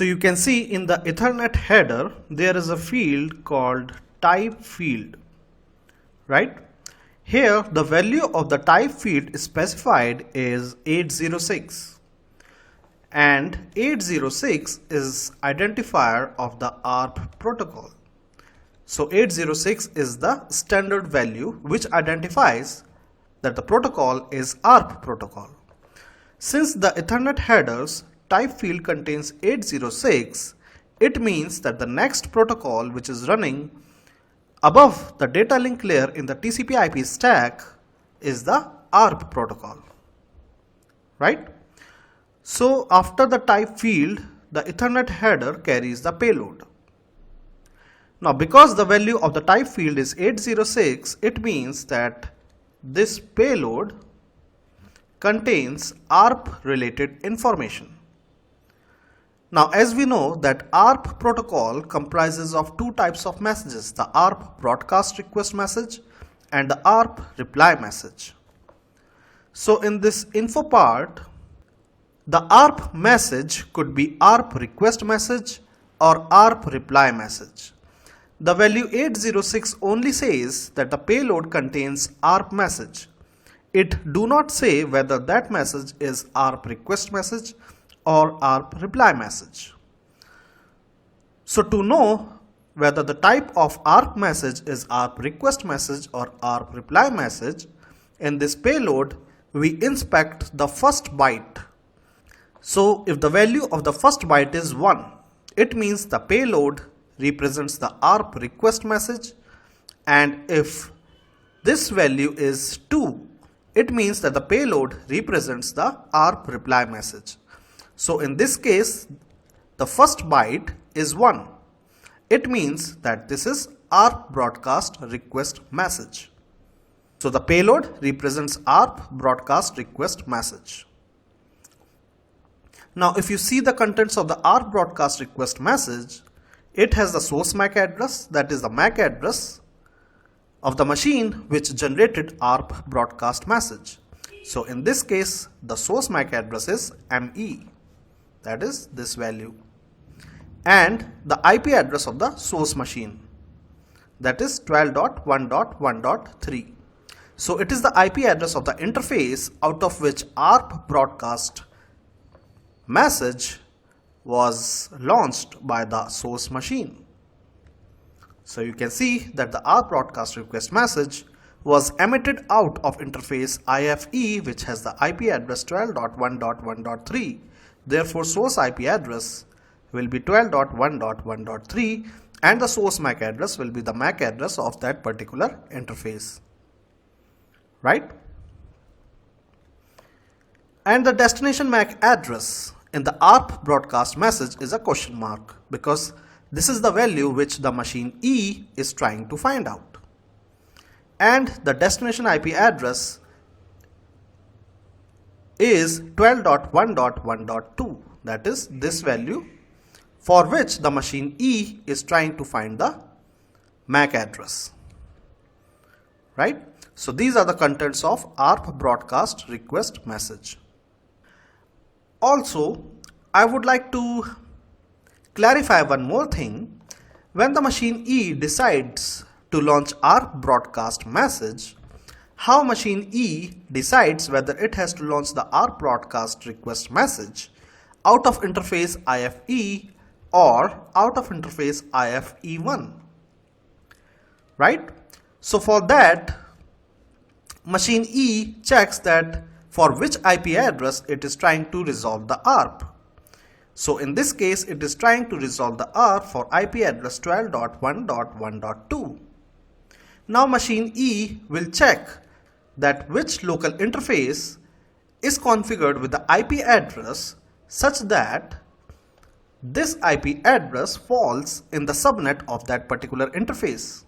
So you can see in the Ethernet header there is a field called type field, right? Here the value of the type field specified is 806 and 806 is identifier of the ARP protocol. So 806 is the standard value which identifies that the protocol is ARP protocol. Since the Ethernet headers type field contains 806, it means that the next protocol which is running above the data link layer in the TCP/IP stack is the ARP protocol, right? So after the type field, the Ethernet header carries the payload. Now because the value of the type field is 806, it means that this payload contains ARP related information. Now as we know that ARP protocol comprises of two types of messages, the ARP broadcast request message and the ARP reply message. So in this info part, the ARP message could be ARP request message or ARP reply message. The value 806 only says that the payload contains ARP message. It do not say whether that message is ARP request message or ARP reply message. So to know whether the type of ARP message is ARP request message or ARP reply message, in this payload we inspect the first byte. So if the value of the first byte is 1, it means the payload represents the ARP request message, and if this value is 2, it means that the payload represents the ARP reply message. So in this case, the first byte is 1. It means that this is ARP broadcast request message. So the payload represents ARP broadcast request message. Now if you see the contents of the ARP broadcast request message, it has the source MAC address, that is the MAC address of the machine which generated ARP broadcast message. So in this case, the source MAC address is ME, that is this value, and the IP address of the source machine, that is 12.1.1.3. So it is the IP address of the interface out of which ARP broadcast message was launched by the source machine. So you can see that the ARP broadcast request message was emitted out of interface IFE, which has the IP address 12.1.1.3. Therefore source IP address will be 12.1.1.3 and the source MAC address will be the MAC address of that particular interface, right? And the destination MAC address in the ARP broadcast message is a question mark, because this is the value which the machine E is trying to find out. And the destination IP address is 12.1.1.2, that is this value for which the machine E is trying to find the MAC address, right? So these are the contents of ARP broadcast request message. Also, I would like to clarify one more thing. When the machine E decides to launch ARP broadcast message, how machine E decides whether it has to launch the ARP broadcast request message out of interface IFE or out of interface IFE1, right? So for that, machine E checks that for which IP address it is trying to resolve the ARP. So in this case, it is trying to resolve the ARP for IP address 12.1.1.2. Now machine E will check that which local interface is configured with the IP address such that this IP address falls in the subnet of that particular interface.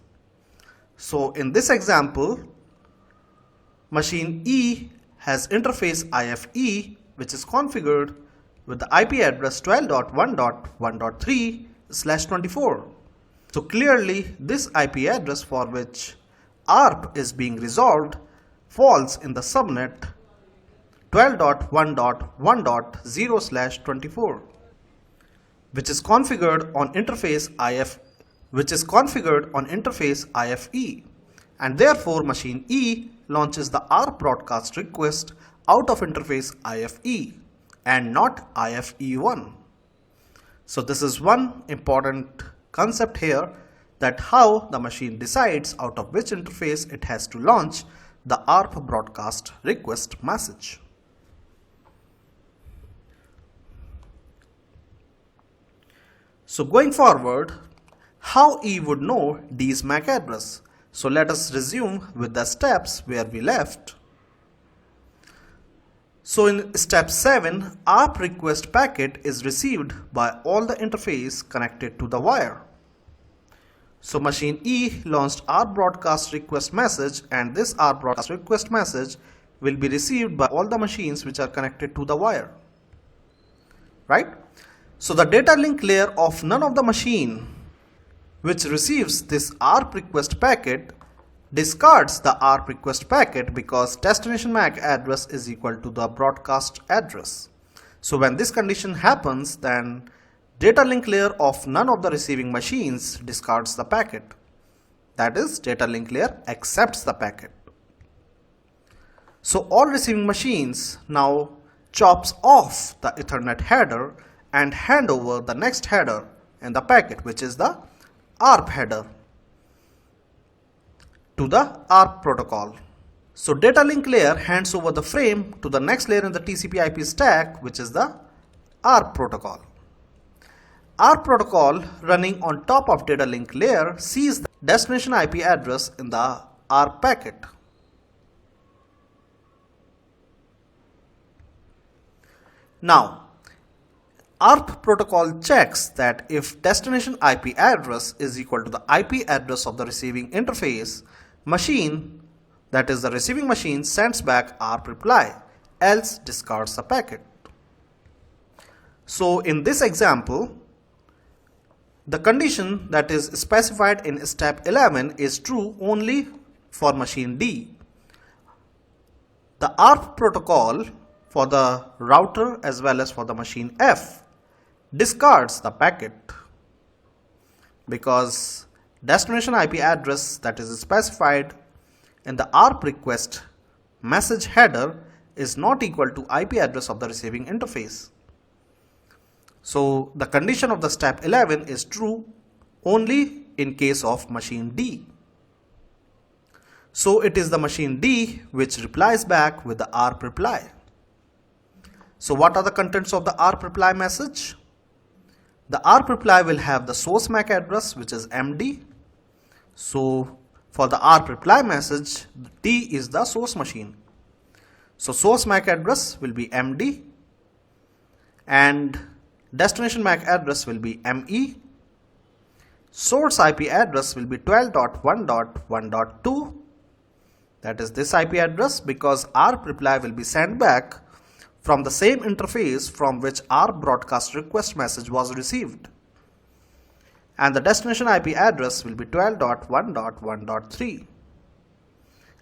So in this example, machine E has interface IFE which is configured with the IP address 12.1.1.3/24. So clearly this IP address for which ARP is being resolved falls in the subnet 12.1.1.0/24. which is configured on interface IFE, and therefore machine E launches the ARP broadcast request out of interface IFE and not IFE1. So this is one important concept here, that how the machine decides out of which interface it has to launch the ARP broadcast request message. So going forward, how E would know D's MAC address? So let us resume with the steps where we left. So in step 7, ARP request packet is received by all the interface connected to the wire. So machine E launched ARP broadcast request message, and this ARP broadcast request message will be received by all the machines which are connected to the wire. Right? So the data link layer of none of the machine which receives this ARP request packet discards the ARP request packet because destination MAC address is equal to the broadcast address. So when this condition happens, then data link layer of none of the receiving machines discards the packet. That is, data link layer accepts the packet. So all receiving machines now chops off the Ethernet header and hand over the next header in the packet, which is the ARP header, to the ARP protocol. So data link layer hands over the frame to the next layer in the TCP IP stack, which is the ARP protocol. ARP protocol running on top of data link layer sees the destination IP address in the ARP packet. Now, ARP protocol checks that if destination IP address is equal to the IP address of the receiving interface machine, that is the receiving machine sends back ARP reply, else discards the packet. So in this example, the condition that is specified in step 11 is true only for machine D. The ARP protocol for the router as well as for the machine F discards the packet because destination IP address that is specified in the ARP request message header is not equal to IP address of the receiving interface. So the condition of the step 11 is true only in case of machine D. So it is the machine D which replies back with the ARP reply. So what are the contents of the ARP reply message? The ARP reply will have the source MAC address, which is MD. So for the ARP reply message, D is the source machine. So source MAC address will be MD and destination MAC address will be ME. Source IP address will be 12.1.1.2. That is this IP address, because ARP reply will be sent back from the same interface from which ARP broadcast request message was received. And the destination IP address will be 12.1.1.3.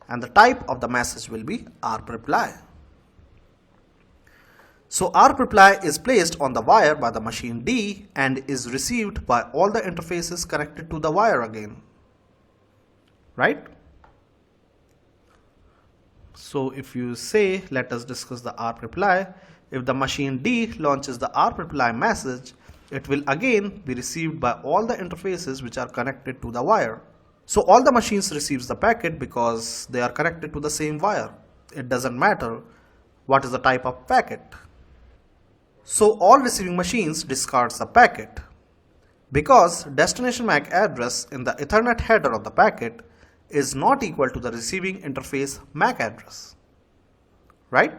And the type of the message will be ARP reply. So ARP reply is placed on the wire by the machine D and is received by all the interfaces connected to the wire again. Right? So if you say, let us discuss the ARP reply, if the machine D launches the ARP reply message, it will again be received by all the interfaces which are connected to the wire. So all the machines receives the packet because they are connected to the same wire. It doesn't matter what is the type of packet. So all receiving machines discards the packet because destination MAC address in the Ethernet header of the packet is not equal to the receiving interface MAC address. Right?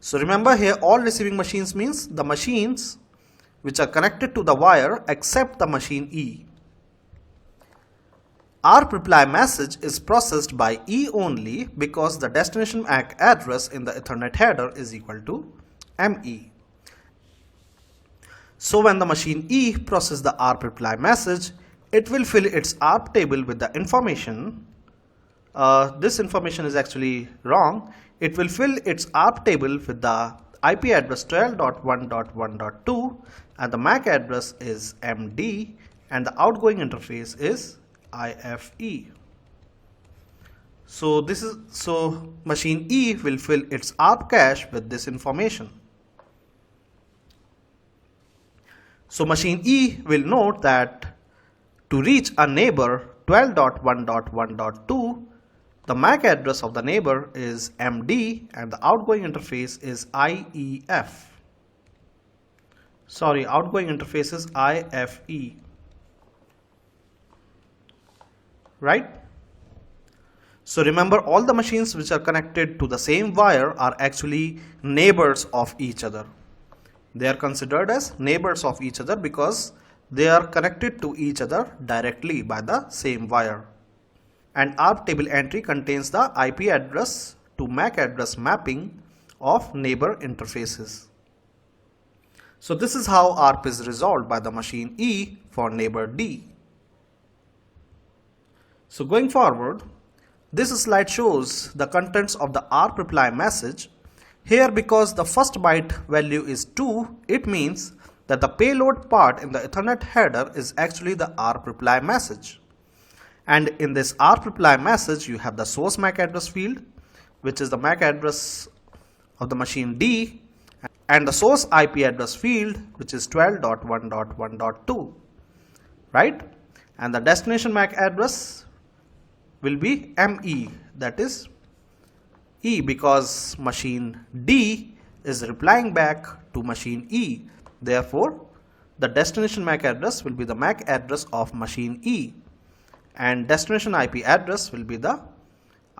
So remember here, all receiving machines means the machines which are connected to the wire except the machine E. ARP reply message is processed by E only because the destination MAC address in the Ethernet header is equal to ME. So when the machine E processes the ARP reply message, it will fill its ARP table with the information. This information is actually wrong. It will fill its ARP table with the IP address 12.1.1.2 and the MAC address is MD and the outgoing interface is IFE. So machine E will fill its ARP cache with this information. So machine E will note that to reach a neighbor 12.1.1.2, the MAC address of the neighbor is MD and the outgoing interface is IEF. Sorry, outgoing interface is IFE. Right? So remember, all the machines which are connected to the same wire are actually neighbors of each other. They are considered as neighbors of each other because they are connected to each other directly by the same wire. And ARP table entry contains the IP address to MAC address mapping of neighbor interfaces. So this is how ARP is resolved by the machine E for neighbor D. So going forward, this slide shows the contents of the ARP reply message. Here, because the first byte value is 2, it means that the payload part in the Ethernet header is actually the ARP reply message. And in this ARP reply message, you have the source MAC address field, which is the MAC address of the machine D, and the source IP address field, which is 12.1.1.2, right? And the destination MAC address will be ME, that is E, because machine D is replying back to machine E. Therefore, the destination MAC address will be the MAC address of machine E, and destination IP address will be the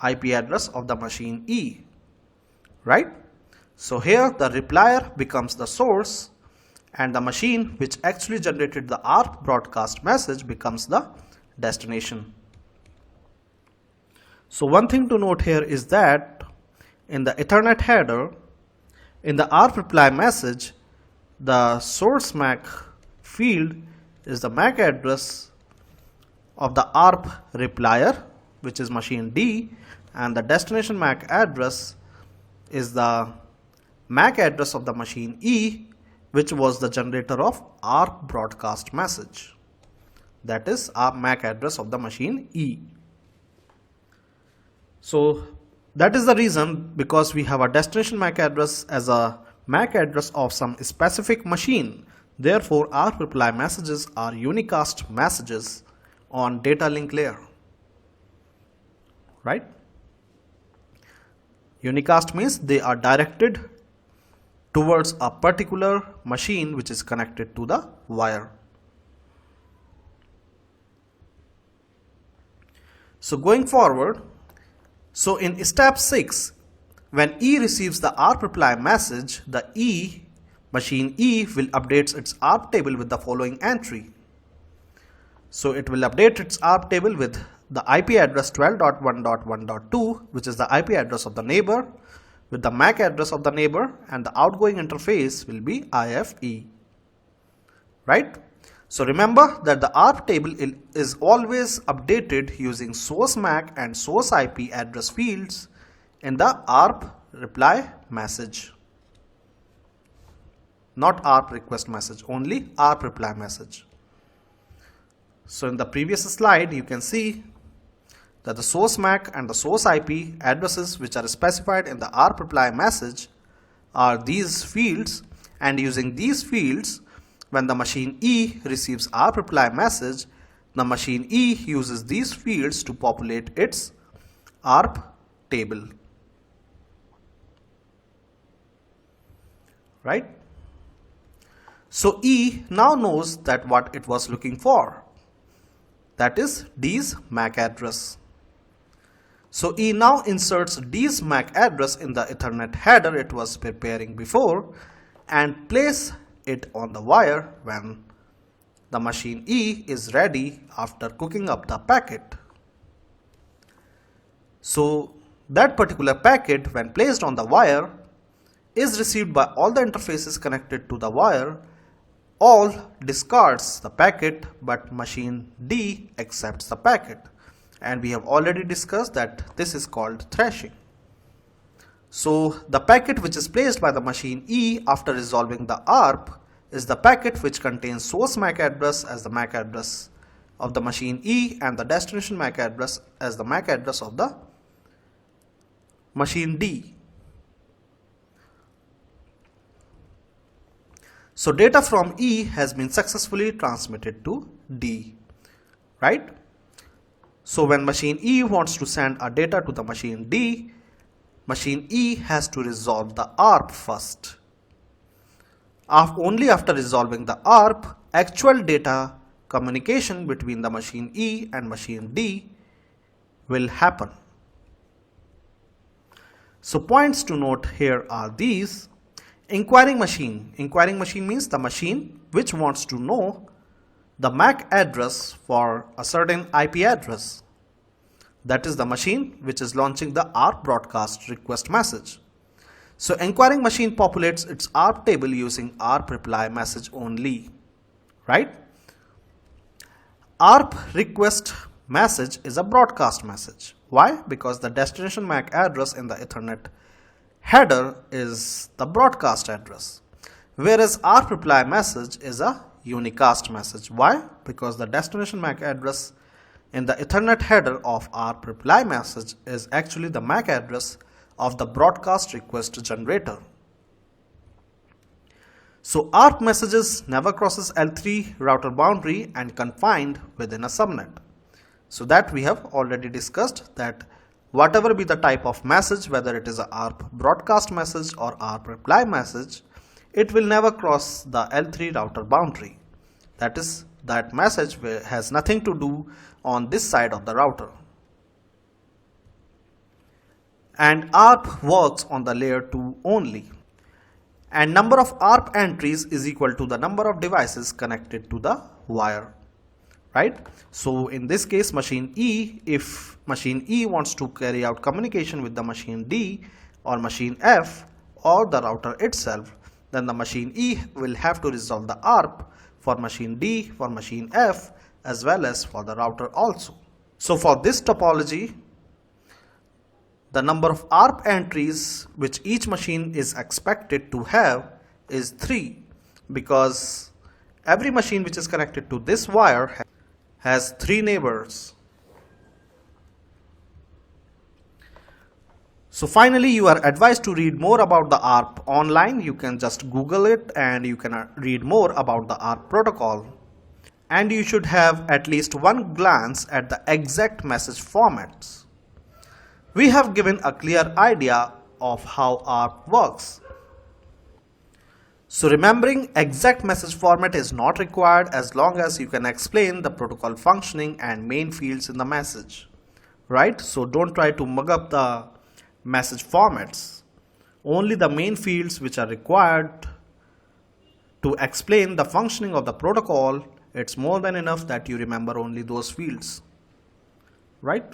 IP address of the machine E, right? So here the replier becomes the source and the machine which actually generated the ARP broadcast message becomes the destination. So one thing to note here is that in the Ethernet header, in the ARP reply message, the source MAC field is the MAC address of the ARP replier, which is machine D, and the destination MAC address is the MAC address of the machine E, which was the generator of ARP broadcast message. That is our MAC address of the machine E. So that is the reason, because we have a destination MAC address as a MAC address of some specific machine. Therefore, ARP reply messages are unicast messages on data link layer, right? Unicast means they are directed towards a particular machine which is connected to the wire. So going forward, so in step 6, when E receives the ARP reply message, the machine E will update its ARP table with the following entry. So it will update its ARP table with the IP address 12.1.1.2, which is the IP address of the neighbor, with the MAC address of the neighbor, and the outgoing interface will be IFE, right? So remember that the ARP table is always updated using source MAC and source IP address fields in the ARP reply message. Not ARP request message, only ARP reply message. So in the previous slide, you can see that the source MAC and the source IP addresses which are specified in the ARP reply message are these fields, and using these fields, when the machine E receives ARP reply message, the machine E uses these fields to populate its ARP table, right? So E now knows that what it was looking for, that is D's MAC address. So E now inserts D's MAC address in the Ethernet header it was preparing before and place it on the wire when the machine E is ready after cooking up the packet. So that particular packet, when placed on the wire, is received by all the interfaces connected to the wire. All discards the packet, but machine D accepts the packet, and we have already discussed that this is called thrashing. So the packet which is placed by the machine E after resolving the ARP is the packet which contains source MAC address as the MAC address of the machine E and the destination MAC address as the MAC address of the machine D. So data from E has been successfully transmitted to D, right? So when machine E wants to send a data to the machine D, machine E has to resolve the ARP first. Only after resolving the ARP, actual data communication between the machine E and machine D will happen. So points to note here are these. Inquiring machine. Inquiring machine means the machine which wants to know the MAC address for a certain IP address. That is the machine which is launching the ARP broadcast request message. So inquiring machine populates its ARP table using ARP reply message only, right? ARP request message is a broadcast message. Why? Because the destination MAC address in the Ethernet header is the broadcast address, whereas ARP reply message is a unicast message. Why? Because the destination MAC address in the Ethernet header of ARP reply message is actually the MAC address of the broadcast request generator. So ARP messages never crosses L3 router boundary and confined within a subnet. So that we have already discussed, that whatever be the type of message, whether it is a ARP broadcast message or ARP reply message, it will never cross the L3 router boundary. That is, that message has nothing to do on this side of the router. And ARP works on the layer 2 only. And number of ARP entries is equal to the number of devices connected to the wire, right? So in this case, machine E, if machine E wants to carry out communication with the machine D or machine F or the router itself, then the machine E will have to resolve the ARP for machine D, for machine F, as well as for the router also. So for this topology, the number of ARP entries which each machine is expected to have is 3, because every machine which is connected to this wire has 3 neighbors. So finally, you are advised to read more about the ARP online. You can just Google it and you can read more about the ARP protocol. And you should have at least one glance at the exact message formats. We have given a clear idea of how ARP works. So remembering exact message format is not required as long as you can explain the protocol functioning and main fields in the message, right? So don't try to mug up the message formats. Only the main fields which are required to explain the functioning of the protocol, it's more than enough that you remember only those fields, right?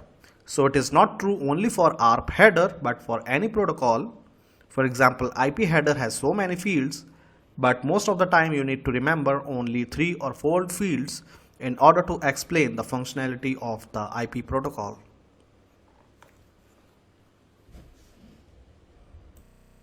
So it is not true only for ARP header, but for any protocol. For example, IP header has so many fields, but most of the time you need to remember only 3 or 4 fields in order to explain the functionality of the IP protocol.